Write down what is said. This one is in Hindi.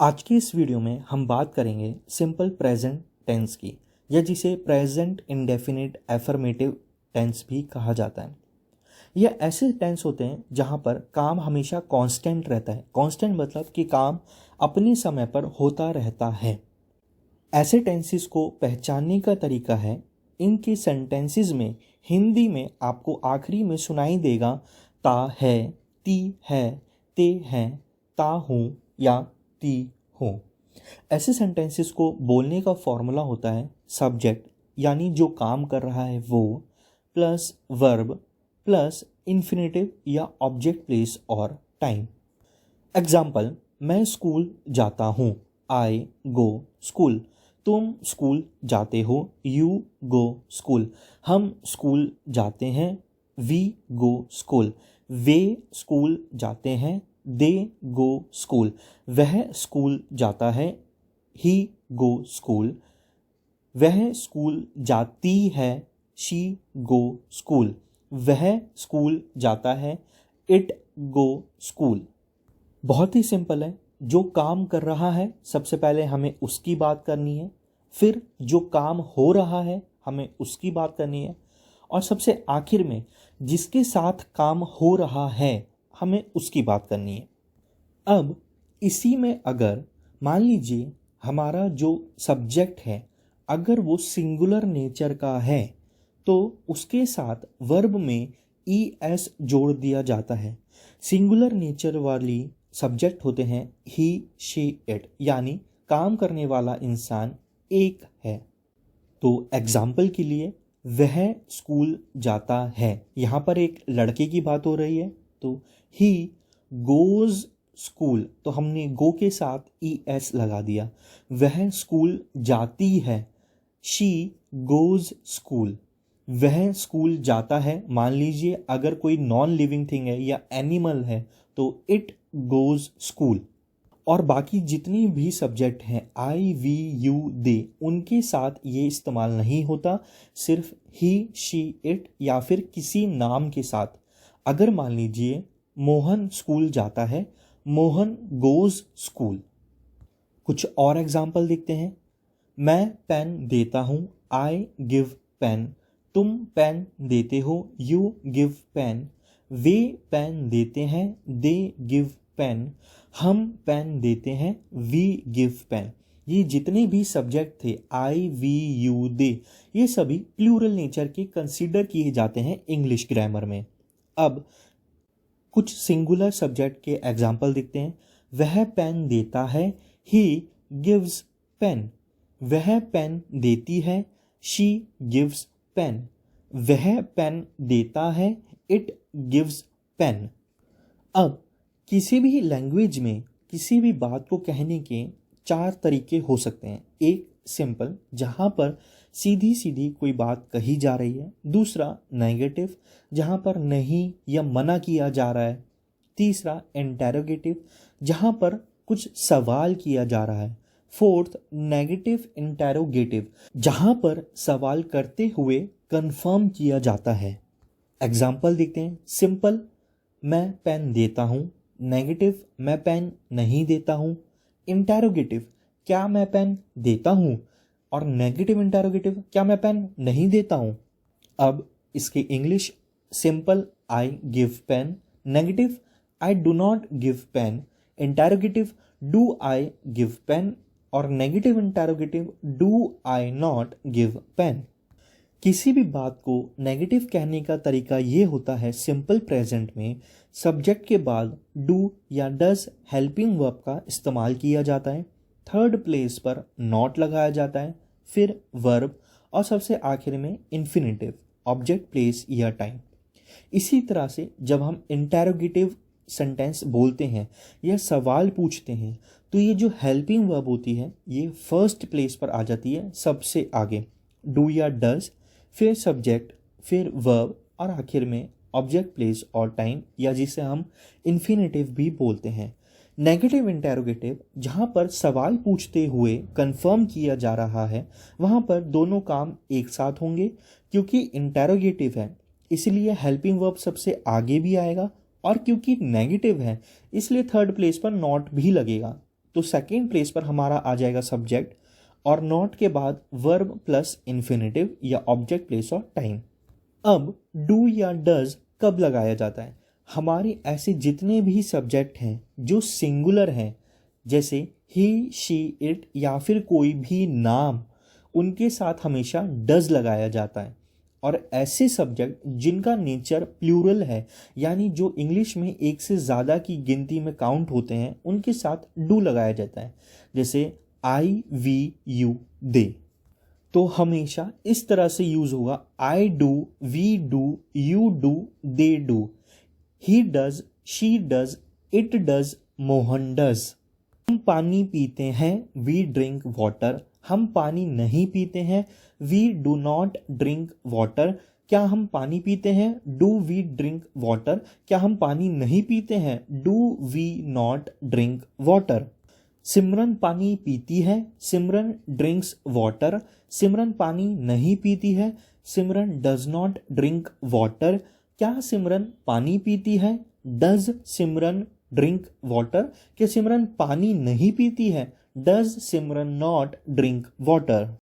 आज की इस वीडियो में हम बात करेंगे सिंपल प्रेजेंट टेंस की, या जिसे प्रेजेंट इंडेफिनिट एफर्मेटिव टेंस भी कहा जाता है। यह ऐसे टेंस होते हैं जहां पर काम हमेशा कांस्टेंट रहता है। कांस्टेंट मतलब कि काम अपने समय पर होता रहता है। ऐसे टेंसेस को पहचानने का तरीका है, इनके सेंटेंसेस में हिंदी में आपको आखिरी में सुनाई देगा ता है, ती है, ते हैं, ता हूँ या ती हूँ। ऐसे सेंटेंसेस को बोलने का फॉर्मूला होता है सब्जेक्ट यानी जो काम कर रहा है वो, प्लस वर्ब प्लस इन्फिनेटिव या ऑब्जेक्ट प्लेस और टाइम। एग्जाम्पल, मैं स्कूल जाता हूँ, आई गो स्कूल। तुम स्कूल जाते हो, यू गो स्कूल। हम स्कूल जाते हैं, वी गो स्कूल। वे स्कूल जाते हैं, दे गो स्कूल। वह स्कूल जाता है, ही गो स्कूल। वह स्कूल जाती है, शी गो स्कूल। वह स्कूल जाता है, इट गो स्कूल। बहुत ही सिंपल है। जो काम कर रहा है सबसे पहले हमें उसकी बात करनी है, फिर जो काम हो रहा है हमें उसकी बात करनी है, और सबसे आखिर में जिसके साथ काम हो रहा है हमें उसकी बात करनी है। अब इसी में अगर मान लीजिए हमारा जो सब्जेक्ट है अगर वो सिंगुलर नेचर का है तो उसके साथ वर्ब में ES जोड़ दिया जाता है। सिंगुलर नेचर वाली सब्जेक्ट होते हैं ही, शी, इट, यानी काम करने वाला इंसान एक है। तो एग्जाम्पल के लिए वह स्कूल जाता है, यहाँ पर एक लड़के की बात हो रही है तो ही गोज स्कूल, तो हमने गो के साथ ES लगा दिया। वह स्कूल जाती है, शी गोज स्कूल। वह स्कूल जाता है, मान लीजिए अगर कोई नॉन लिविंग थिंग है या एनिमल है तो इट गोज स्कूल। और बाकी जितनी भी सब्जेक्ट हैं आई, वी, यू, दे, उनके साथ ये इस्तेमाल नहीं होता, सिर्फ ही, शी, इट या फिर किसी नाम के साथ। अगर मान लीजिए मोहन स्कूल जाता है, मोहन गोज स्कूल। कुछ और एग्जाम्पल देखते हैं। मैं पेन देता हूँ, आई गिव पेन। तुम पेन देते हो, यू गिव पेन। वे पेन देते हैं, दे गिव पेन। हम पेन देते हैं, वी गिव पेन। ये जितने भी सब्जेक्ट थे आई, वी, यू, दे, ये सभी प्लूरल नेचर के कंसीडर किए जाते हैं इंग्लिश ग्रामर में। अब कुछ सिंगुलर सब्जेक्ट के एग्जाम्पल देखते हैं। वह पेन देता है, ही गिव्स पेन। वह पेन देती है, शी गिव्स पेन। वह पेन देता है, इट गिव्स पेन। अब किसी भी लैंग्वेज में किसी भी बात को कहने के 4 तरीके हो सकते हैं। एक सिंपल, जहाँ पर सीधी सीधी कोई बात कही जा रही है। दूसरा नेगेटिव, जहाँ पर नहीं या मना किया जा रहा है। तीसरा इंटेरोगेटिव, जहाँ पर कुछ सवाल किया जा रहा है। फोर्थ नेगेटिव इंटेरोगेटिव, जहाँ पर सवाल करते हुए कंफर्म किया जाता है। एग्जाम्पल देखते हैं। सिंपल, मैं पेन देता हूँ। नेगेटिव, मैं पेन नहीं देता हूँ। इंटेरोगेटिव, क्या मैं पेन देता हूँ, और नेगेटिव इंटेरोगेटिव, क्या मैं पेन नहीं देता हूँ। अब इसके English, simple I give pen. Negative, I do not give pen. Interrogative, do I give pen, और negative interrogative, do I not give pen. किसी भी बात को नेगेटिव कहने का तरीका ये होता है सिंपल प्रेजेंट में सब्जेक्ट के बाद डू या डज हेल्पिंग वर्ब का इस्तेमाल किया जाता है। थर्ड प्लेस पर नॉट लगाया जाता है, फिर वर्ब, और सबसे आखिर में इन्फिनेटिव, ऑब्जेक्ट प्लेस या टाइम। इसी तरह से जब हम इंटेरोगेटिव सेंटेंस बोलते हैं या सवाल पूछते हैं तो ये जो हेल्पिंग वर्ब होती है ये फर्स्ट प्लेस पर आ जाती है, सबसे आगे। डू या डज, फिर सब्जेक्ट, फिर वर्ब, और आखिर में ऑब्जेक्ट प्लेस और टाइम, या जिसे हम इन्फिनेटिव भी बोलते हैं। नेगेटिव इंटेरोगेटिव, जहाँ पर सवाल पूछते हुए कंफर्म किया जा रहा है, वहाँ पर दोनों काम एक साथ होंगे। क्योंकि इंटेरोगेटिव है इसलिए हेल्पिंग वर्ब सबसे आगे भी आएगा, और क्योंकि नेगेटिव है इसलिए थर्ड प्लेस पर नॉट भी लगेगा। तो सेकेंड प्लेस पर हमारा आ जाएगा सब्जेक्ट और नॉट के बाद वर्ब प्लस इन्फिनेटिव या ऑब्जेक्ट प्लेस ऑफ टाइम। अब डू या डज कब लगाया जाता है? हमारे ऐसे जितने भी सब्जेक्ट हैं जो सिंगुलर हैं, जैसे ही, शी, इट या फिर कोई भी नाम, उनके साथ हमेशा डज लगाया जाता है। और ऐसे सब्जेक्ट जिनका नेचर प्लूरल है, यानी जो इंग्लिश में एक से ज़्यादा की गिनती में काउंट होते हैं, उनके साथ डू लगाया जाता है, जैसे आई, वी, यू, दे। तो हमेशा इस तरह से यूज होगा, I do, we do, you do, they do, he does, she does, it does, Mohan does. हम पानी पीते हैं, वी ड्रिंक वाटर। हम पानी नहीं पीते हैं, we do not drink water. क्या हम पानी पीते हैं? Do we drink water. क्या हम पानी नहीं पीते हैं? Do we not drink water. Simran पानी पीती है, सिमरन ड्रिंक्स वाटर। सिमरन पानी नहीं पीती है, सिमरन डज नॉट ड्रिंक वाटर। क्या सिमरन पानी पीती है? Does Simran drink water. क्या सिमरन पानी नहीं पीती है? Does Simran not drink water.